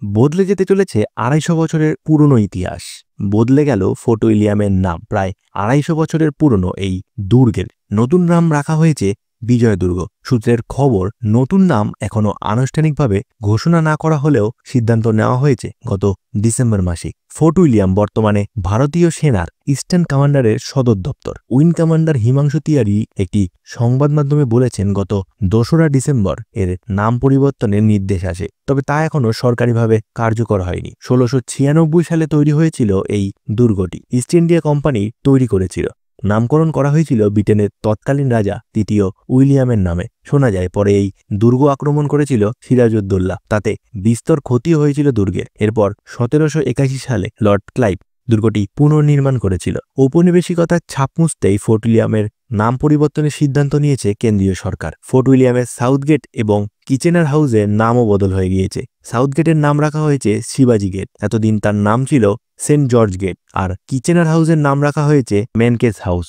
বদলে যেতে চলেছে ২৫০ বছরের পুরনো ইতিহাস। বদলে গেল ফোর্ট উইলিয়ামের নাম। প্রায় ২৫০ বছরের পুরনো এই দুর্গের নতুন নাম রাখা হয়েছে বিজয় দুর্গ। সূত্রের খবর, নতুন নাম এখনও আনুষ্ঠানিকভাবে ঘোষণা না করা হলেও সিদ্ধান্ত নেওয়া হয়েছে গত ডিসেম্বর মাসে। ফোর্ট উইলিয়াম বর্তমানে ভারতীয় সেনার ইস্টার্ন কমান্ডারের সদর দপ্তর। উইং কমান্ডার হিমাংশু তিয়ারি একটি সংবাদ মাধ্যমে বলেছেন, গত ২রা ডিসেম্বর এর নাম পরিবর্তনের নির্দেশ আসে, তবে তা এখনও সরকারিভাবে কার্যকর হয়নি। ১৬৯৬ সালে তৈরি হয়েছিল এই দুর্গটি। ইস্ট ইন্ডিয়া কোম্পানি তৈরি করেছিল। নামকরণ করা হয়েছিল ব্রিটেনের তৎকালীন রাজা তৃতীয় উইলিয়ামের নামে। শোনা যায় পরে এই দুর্গ আক্রমণ করেছিল সিরাজউদ্দৌলা। তাতে বিস্তর ক্ষতিও হয়েছিল দুর্গের। এরপর ১৭৮১ সালে লর্ড ক্লাইভ দুর্গটি পুনর্নির্মাণ করেছিল। ঔপনিবেশিকতার ছাপ মুছতেই ফোর্ট উইলিয়ামের নাম পরিবর্তনের সিদ্ধান্ত নিয়েছে কেন্দ্রীয় সরকার। ফোর্ট উইলিয়ামের সাউথগেট এবং কিচেনার হাউসের নামও বদল হয়ে গিয়েছে। সাউথগেটের নাম রাখা হয়েছে শিবাজি গেট। এতদিন তার নাম ছিল সেন্ট জর্জ গেট। আর কিচেনার হাউসের নাম রাখা হয়েছে মেনকেস হাউস।